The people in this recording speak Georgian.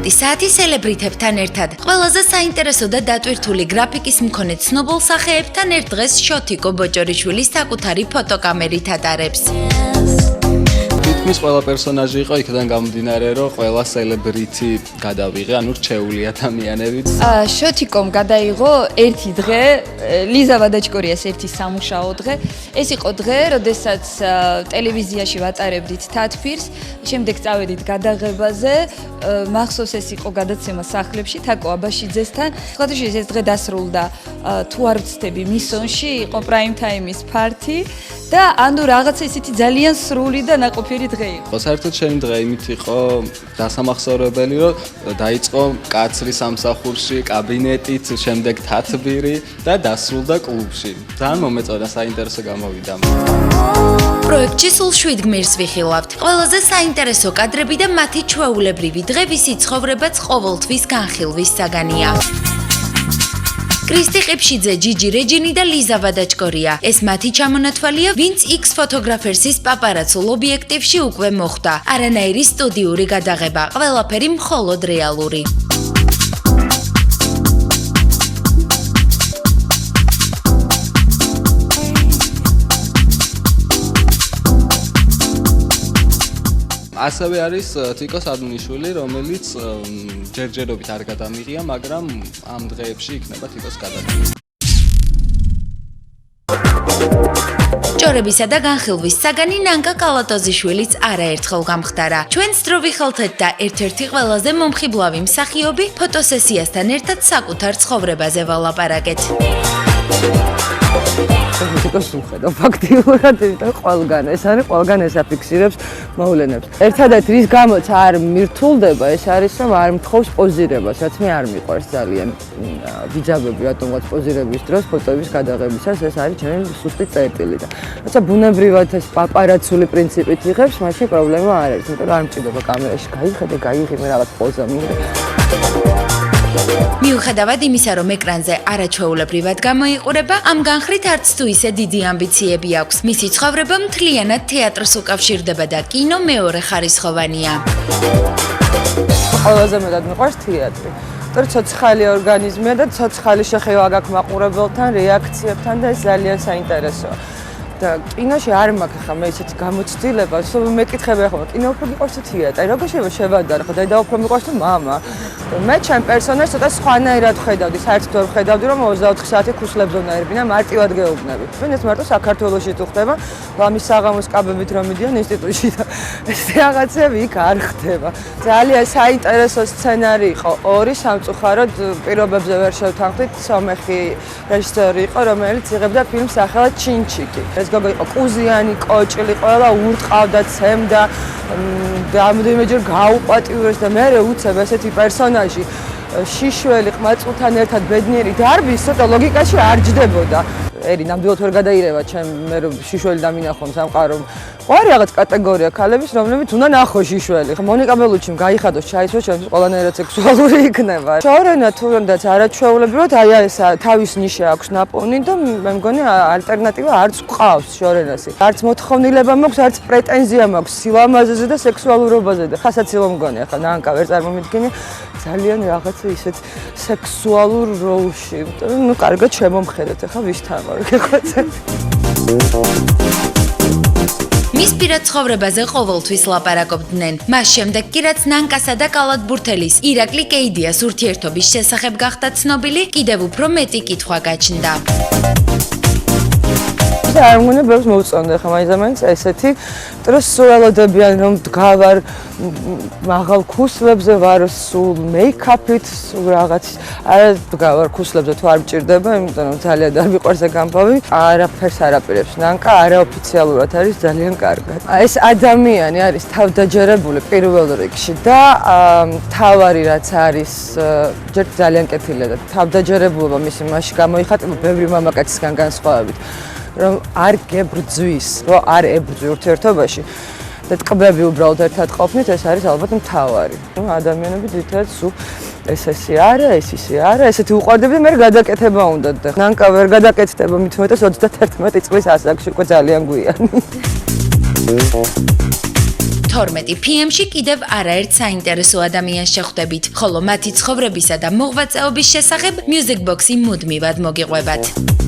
11 საათი სელებრიტებთან ერთად. ყველაზე საინტერესო და დატვირთული გრაფიკის მქონე ცნობილ სახეებთან ერთ დღეს შოთიკო ბოჭორიშვილი საკუთარი ფოტოკამერით ატარებს. თითქმის ყველა პერსონაჟი იყო იქიდან გამომდინარე, რომ ყველა სელებრიტი გადავიღე, ანუ რჩეული ადამიანებით. შოთიკომ გადაიღო ერთი დღე, ლიზა ვადაჩკორიას ერთი სამუშაო დღე. ეს იყო დღე, როდესაც ტელევიზიაში ვატარებდით თათბირს, შემდეგ წავედით გადაღებაზე, მახსოვს ეს იყო გადაცემა სახლებში თაკო აბაშიძესთან. სხვადასხვა ეს დღე დასრულდა თუ არ ვცდები მისონში, იყო პრაიმ ტაიმის ფართი და ანუ რაღაცა ისეთი ძალიან სრული და ნაყოფიერი დღე იყო. საერთოდ ჩემი დღე იმით იყო დასამახსოვრებელი, რომ დაიწყო კაცრი სამსახურში, კაბინეტით, შემდეგ თათბირი და დასრულდა კლუბში. ძალიან მომეწონა, საინტერესო გამოვიდა. პროექტში სულ 7 გმირს ვიხილავთ. ყველაზე საინტერესო კადრები და მათი ჩვეულებრივი დღე ვისი ცხოვრებაც ყოველთვის განხილვის საგანია. კრისტი ყიფშიძე, ჯიჯი რეჯინი და ლიზა ვადაჩკორია. ეს მათი ჩამონათვალია, ვინც X ფოტოგრაფერსის პაპარაცულ ობიექტივში უკვე მოხვდა. არანაირი სტუდიური გადაღება, ყველაფერი მხოლოდ რეალური. ასევე არის თიკო სადუნიშვილი, რომელიც ჯერჯერობით არ გადამიღია, მაგრამ ამ დღეებში იქნება თიკოს გადაღება. ჭორებისა და განხილვის საგანი ნანკა კალატოზიშვილიც არაერთხელ გამხდარა. ჩვენს დრო ვიხელთეთ და ერთ-ერთი ყველაზე მომხიბლავი მსახიობი ფოტოსესიასთან ერთად საკუთარ ცხოვრებაზე ვალაპარაკეთ. თიკოს უხედავ ფაქტიურად, იმიტომ ყველგან ეს არის, ყველგან ეს აფიქსირებს მოვლენებს. ერთადერთი რის გამოც არ მირთულდება, ეს არის, რომ არ მთხოვს პოზირებას, რაც მე არ მიყვარს ძალიან. ვიძაბები რატომღაც პოზირების დროს, ფოტოების გადაღებისას, ეს არის ჩემი სუსტი წერტილი და როცა ბუნებრივად ეს პაპარაცული პრინციპით იღებს, მაშინ პრობლემა არ არის, იმიტომ რომ არ მჭირდება კამერაში გაიხედე, გაიღიმე რაღაც პოზა მინდა. მიუხედავად იმისა, რომ ეკრანზე არაჩვეულებრივად გამოიყურება, ამ განხრით არც თუ ისე დიდი ამბიციები აქვს. მისი ცხოვრება მთლიანად თეატრს უკავშირდება და კინო მეორე ხარისხოვანია. ყველაზე მეტად მიყვარს თეატრი. იმიტომ რომ ცოცხალი ორგანიზმია და ცოცხალი შეხება გაქვს მაყურებელთან, რეაქციებთან და ეს ძალიან საინტერესოა. და კინოში არ მაქვს ახლა მე ისეთი გამოცდილება, რომ მეკითხები ახლა კინო უფრო მიყვარს თუ თეატრი, როგორ შეიძლება შევადარო, ხო დედა უფრო მიყვარს თუ მამა. მე ჩემ პერსონაჟს ცოტა სხვანაირად ხედავდი, საერთოდ ვერ ხედავდი, რომ 24 საათი ქუსლებს უნარებინა, მარტივად გეუბნები. ეს მარტო საქართველოში თუ ხდება, ლამის საღამოს კაბებით რომ მიდიან ინსტიტუტში და ეს რაღაცები იქ არ ხდება. ძალიან საინტერესო სცენარი იყო, ორი სამწუხაროდ პირობებზე ვერ შევთანხმდით, სომეხი რეჟისორი იყო, რომელიც იღებდა ფილმს სახელად ჩინჩიკი. ეს გოგო იყო კუზიანი, კოჭლი, ყველა ურტყავდა, ცემდა, რამდენიმეჯერ გაუპატიურეს და მე უცებ ესეთი პერსონაჟი შიშველი ყმაწვილთან ერთად ბედნიერი დარბის, ცოტა ლოგიკაში არ ჯდებოდა. ერი ნამდვილად ვერ გადაირევა ჩემ მე შიშველი დამინახონ სამყარო. ყარი რაღაც კატეგორია ქალების, რომლებიც უნდა ნახო შიშველი. მონიკა ბელუჩიმ გაიხადოს ჩაისვეს, ჩემთვის ყველანაირად სექსუალური იქნება. შორენა თუნდაც არაჩვეულებრივად აი ეს თავის ნიშა აქვს ნაპოვნი და მე მგონი ალტერნატივა არც ყავს შორენასი. არც მოთხოვნილება მაქვს, არც პრეტენზია მაქვს სილამაზეზე და სექსუალურობაზე და ხასაც ილო მგონი ახლა ნანკა ვერ წარმომიდგენი ძალიან რაღაცა ისეთ სექსუალურ როლში. ნუ კარგად შემომხედეთ ახლა ვისთან ვარ გეხვეწე. მის პირად ცხოვრებაზე ყოველთვის ლაპარაკობდნენ. მას შემდეგ კი რაც ნანკასა და კალათბურთელის ირაკლი კეიდიას ურთიერთობის შესახებ გახდა ცნობილი, კიდევ უფრო მეტი კითხვა გაჩნდა. და არ მგონია ბევრს მოვწონდა ხა მაინც ესეთი, რომ სულ ელოდებიან რომ დგავარ მაღალ ქუსლებზე ვარ სულ მეიქაპით, სულ რაღაც არა დგავარ ქუსლებზე თუ არ მჭირდება, იმიტომ რომ ძალიან არ მიყვარს ეგ ამბავი. არაფერს არ აპირებს ნანკა, არაოფიციალურად არის ძალიან კარგად. ეს ადამიანი არის თავდაჯერებული პირველ რიგში და თავარი რაც არის ჯერ ძალიან კეთილია და თავდაჯერებულობა მისი მასში გამოიხატება ბევრი მამაკაცისგან განსხვავებით. რომ არ გებრძვის, რომ არ ებრძვი ურთიერთობაში და ტკბები უბრალოდ ერთად ყოფნით, ეს არის ალბათ მთავარი. ადამიანები ძირითადად სულ ესეთი არა, ეს ისე არა, ესეთი უყვარდები და მე გადაკეთება უნდა და ნანკა ვერ გადაკეთდება მით უმეტეს 21 წლის ასაკში უკვე ძალიან გვიანი. 12 PM-ში კიდევ არაერთ საინტერესო ადამიანს შეხვდებით, ხოლო მათი ცხოვრებისა და მოღვაწეობის შესახებ Music Box-ი მუდმივად მოგიყვებათ.